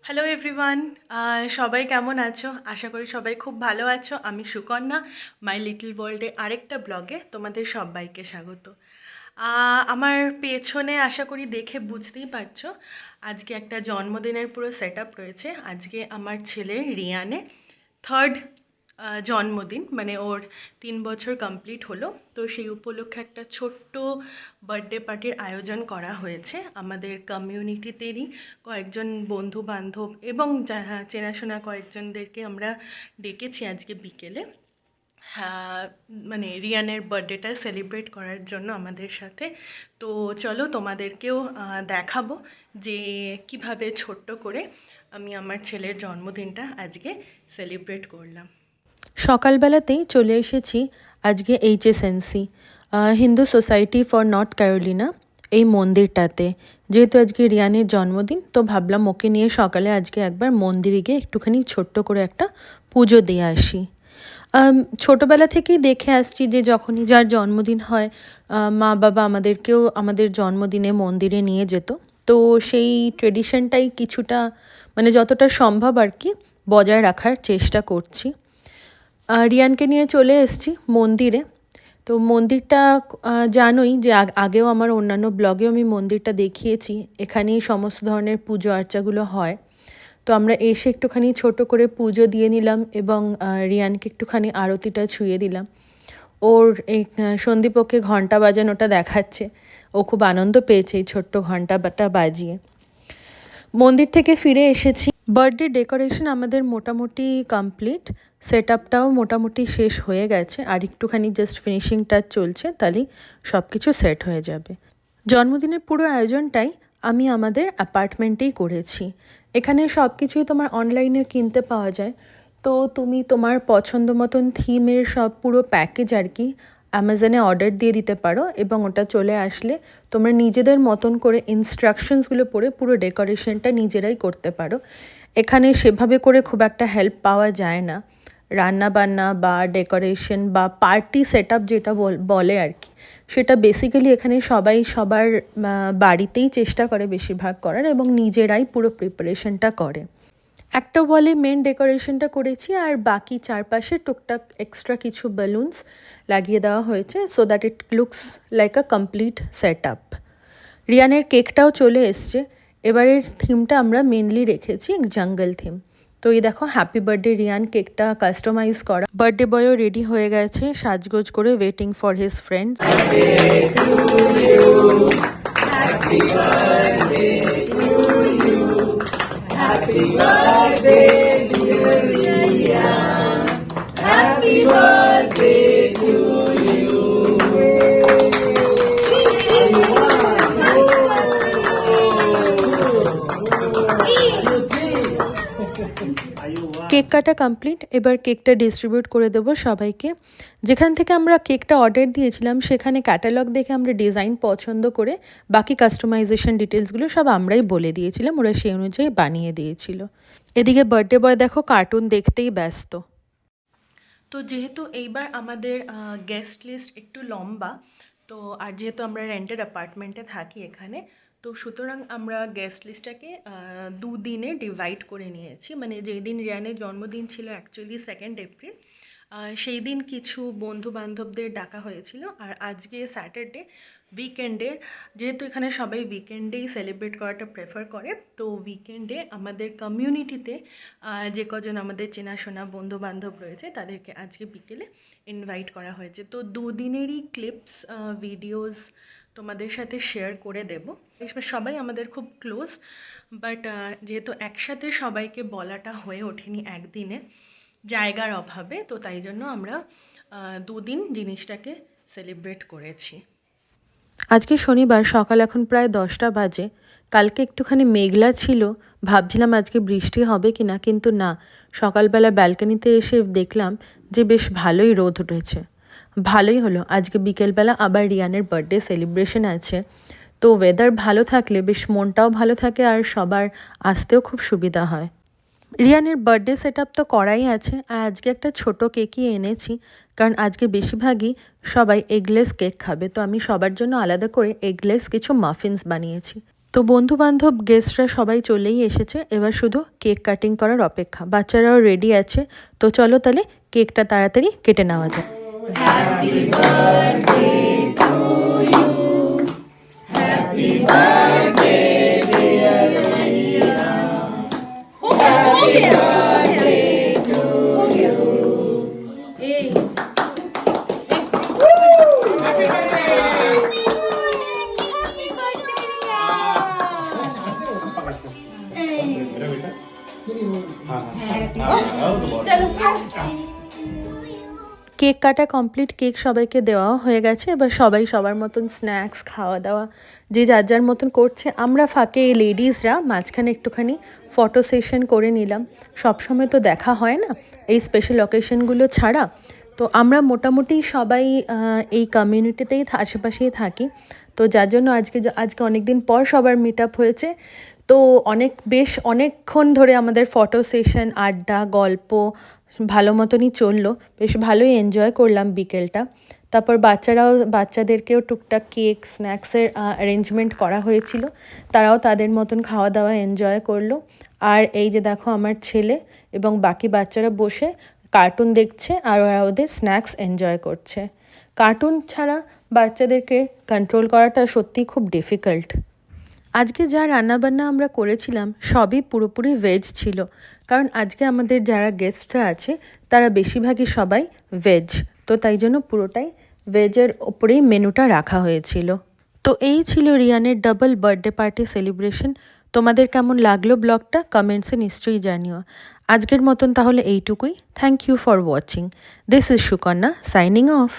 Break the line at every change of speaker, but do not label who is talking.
Hello everyone, সবাই কেমন আছো? আশা করি সবাই খুব ভালো আছো। আমি সুকন্যা, মাই লিটল ওয়ার্ল্ডের আরেকটা ব্লগে তোমাদের সবাইকে স্বাগত। আমার পেছনে আশা করি দেখে বুঝতেই পারছো আজকে একটা জন্মদিনের পুরো সেট আপ রয়েছে। আজকে আমার ছেলে রিয়ানের থার্ড জন্মদিন, মানে ওর 3 বছর কমপ্লিট হলো। তো সেই উপলক্ষে একটা ছোট্ট বার্থডে পার্টির আয়োজন করা হয়েছে আমাদের কমিউনিটিতেরই কয়েকজন বন্ধু বান্ধব এবং চেনাশোনা কয়েকজনদেরকে আমরা ডেকেছি আজকে বিকেলে। হ্যাঁ, মানে রিয়ানের বার্থডেটা সেলিব্রেট করার জন্য আমাদের সাথে। তো চলো তোমাদেরকেও দেখাবো যে কিভাবে ছোট্ট করে আমি আমার ছেলের জন্মদিনটা আজকে সেলিব্রেট করলাম।
সকালবেলাতেই চলে এসেছি আজকে HSNC Hindu society for North Carolina এই মন্দিরটাতে। যেহেতু আজকে রিয়ানের জন্মদিন, তো ভাবলাম ওকে নিয়ে সকালে আজকে একবার মন্দিরে গিয়ে একটুখানি ছোট্ট করে একটা পুজো দিয়ে আসি। ছোটোবেলা থেকেই দেখে আসছি যে যখনই যার জন্মদিন হয় মা বাবা আমাদেরকেও আমাদের জন্মদিনে মন্দিরে নিয়ে যেত। তো সেই ট্রেডিশনটাই কিছুটা, মানে যতটা সম্ভব আর কি, বজায় রাখার চেষ্টা করছি। রিয়ানকে নিয়ে চলে এসেছি মন্দিরে। তো মন্দিরটা জানোই যে আগেও আমার অন্যান্য ব্লগেও আমি মন্দিরটা দেখিয়েছি। এখানেই সমস্ত ধরনের পুজো আর্চাগুলো হয়। তো আমরা এসে একটুখানি ছোট করে পুজো দিয়ে নিলাম এবং রিয়ানকে একটুখানি আরতিটা ছুঁয়ে দিলাম। ওর এই সন্ধিপক্ষে ঘণ্টা বাজানোটা দেখাচ্ছে। ও খুব আনন্দ পেয়েছে এই ছোট্ট ঘণ্টাটা বাজিয়ে। মন্দির থেকে ফিরে এসেছি। বার্থডে ডেকোরেশন আমাদের মোটামুটি কমপ্লিট, সেট আপটাও মোটামুটি শেষ হয়ে গেছে, আর একটুখানি জাস্ট ফিনিশিং টাচ চলছে, তাহলেই সব কিছু সেট হয়ে যাবে। জন্মদিনের পুরো আয়োজনটাই আমি আমাদের অ্যাপার্টমেন্টেই করেছি। এখানে সব কিছুই তোমার অনলাইনে কিনতে পাওয়া যায়। তো তুমি তোমার পছন্দ মতন থিমের সব পুরো প্যাকেজ আর কি অ্যামাজনে অর্ডার দিয়ে দিতে পারো, এবং ওটা চলে আসলে তোমরা নিজেদের মতন করে ইনস্ট্রাকশনসগুলো পড়ে পুরো ডেকোরেশনটা নিজেরাই করতে পারো। এখানে সেভাবে করে খুব একটা হেল্প পাওয়া যায় না। রান্না বান্না বা ডেকোরেশন বা পার্টি সেট আপ যেটা বলে আর কি, সেটা বেসিক্যালি এখানে সবাই সবার বাড়িতেই চেষ্টা করে বেশিরভাগ করার, এবং নিজেরাই পুরো প্রিপারেশনটা করে। একটা ওয়ালে মেন ডেকোরেশনটা করেছি, আর বাকি চারপাশে টুকটাক এক্সট্রা কিছু বেলুনস লাগিয়ে দেওয়া হয়েছে, so that it looks like a complete set up. রিয়ানের কেকটাও চলে এসছে। এবারের থিমটা আমরা মেনলি রেখেছি জঙ্গল থিম। তো এই দেখো, হ্যাপি বার্থডে রিয়ান কেকটা কাস্টমাইজ করা। বার্থডে বয়ও রেডি হয়ে গেছে সাজগোজ করে, waiting for his friends.
Happy birthday, dear Rian. Happy birthday to you.
Cake কাটা কমপ্লিট, এবার কেকটা ডিস্ট্রিবিউট করে দেবো সবাইকে। যেখান থেকে আমরা কেকটা অর্ডার দিয়েছিলাম সেখানে ক্যাটালগ দেখে আমরা ডিজাইন পছন্দ করে বাকি কাস্টমাইজেশন ডিটেলসগুলো সব আমরাই বলে দিয়েছিলাম, ওরা সেই অনুযায়ী বানিয়ে দিয়েছিল। এদিকে বার্থডে বয় দেখো কার্টুন দেখতেই ব্যস্ত।
তো যেহেতু এইবার আমাদের গেস্ট লিস্ট একটু লম্বা, তো আর যেহেতু আমরা রেন্টেড অ্যাপার্টমেন্টে থাকি এখানে, তো সুতরাং আমরা গেস্ট লিস্টটাকে 2 দিনে ডিভাইড করে নিয়েছি। মানে যেই দিন রিয়ানের জন্মদিন ছিল অ্যাকচুয়ালি 2 এপ্রিল, সেই দিন কিছু বন্ধু বান্ধবদের ডাকা হয়েছিল। আর আজকে স্যাটারডে, উইকেন্ডে, যেহেতু এখানে সবাই উইকেন্ডেই সেলিব্রেট করাটা প্রেফার করে, তো উইকেন্ডে আমাদের কমিউনিটিতে যে কজন আমাদের চেনাশোনা বন্ধু বান্ধব রয়েছে তাদেরকে আজকে বিকেলে ইনভাইট করা হয়েছে। তো 2 দিনেরই ক্লিপস, ভিডিওস তোমাদের সাথে শেয়ার করে দেব। সবাই আমাদের খুব ক্লোজ, বাট যেহেতু একসাথে সবাইকে বলাটা হয়ে ওঠেনি একদিনে জায়গার অভাবে, তো তাই জন্য আমরা 2 দিন জিনিসটাকে সেলিব্রেট করেছি।
আজকে শনিবার, সকাল এখন প্রায় 10টা বাজে। কালকে একটুখানি মেঘলা ছিল, ভাবছিলাম আজকে বৃষ্টি হবে কি না, কিন্তু না, সকালবেলা ব্যালকনিতে এসে দেখলাম যে বেশ ভালোই রোদ উঠেছে। ভালোই হলো, আজকে বিকেলবেলা আবার রিয়ানের বার্থডে সেলিব্রেশন আছে। তো ওয়েদার ভালো থাকলে বেশ মনটাও ভালো থাকে, আর সবার আসতেও খুব সুবিধা হয়। রিয়ানের বার্থডে সেট আপ তো করাই আছে, আর আজকে একটা ছোট কেকই এনেছি, কারণ আজকে বেশিরভাগই সবাই এগলেস কেক খাবে। তো আমি সবার জন্য আলাদা করে এগলেস কিছু মাফিনস বানিয়েছি। তো বন্ধু বান্ধব গেস্টরা সবাই চলেই এসেছে, এবার শুধু কেক কাটিং করার অপেক্ষা। বাচ্চারাও রেডি আছে, তো চলো তাহলে কেকটা তাড়াতাড়ি কেটে নেওয়া যায়। কেক কাটা কমপ্লিট, কেক সবাইকে দেওয়াও হয়ে গেছে। এবার সবাই সবার মতন স্ন্যাক্স খাওয়া দাওয়া যে যার যার মতন করছে। আমরা ফাঁকে এই লেডিসরা মাঝখানে একটুখানি ফটো সেশন করে নিলাম। সবসময় তো দেখা হয় না এই স্পেশাল অকেশনগুলো ছাড়া। তো আমরা মোটামুটি সবাই এই কমিউনিটিতেই আশেপাশেই থাকি, তো যার জন্য আজকে অনেক দিন পর সবার মিট আপ হয়েছে। তো বেশ অনেকক্ষণ ধরে আমাদের ফটো সেশন, আড্ডা, গল্প ভালো মতনই চললো। বেশ ভালোই এনজয় করলাম বিকেলটা। তারপর বাচ্চাদেরকেও টুকটাক কেক স্ন্যাক্সের অ্যারেঞ্জমেন্ট করা হয়েছিল, তারাও তাদের মতন খাওয়া দাওয়া এনজয় করলো। আর এই যে দেখো আমার ছেলে এবং বাকি বাচ্চারা বসে কার্টুন দেখছে আর ওরা ওদের স্ন্যাক্স এনজয় করছে। কার্টুন ছাড়া বাচ্চাদেরকে কন্ট্রোল করাটা সত্যিই খুব ডিফিকাল্ট। আজকে যা রান্নাবান্না আমরা করেছিলাম সবই পুরোপুরি ভেজ ছিল, কারণ আজকে আমাদের যারা গেস্টরা আছে তারা বেশিরভাগই সবাই ভেজ, তো তাই জন্য পুরোটাই ভেজের ওপরেই মেনুটা রাখা হয়েছিল। তো এই ছিল রিয়ানের ডাবল বার্থডে পার্টি সেলিব্রেশন। তোমাদের কেমন লাগলো ব্লগটা কমেন্টসে নিশ্চয়ই জানিও। আজকের মতন তাহলে এইটুকুই। Thank you for watching. This is Sukanya signing of.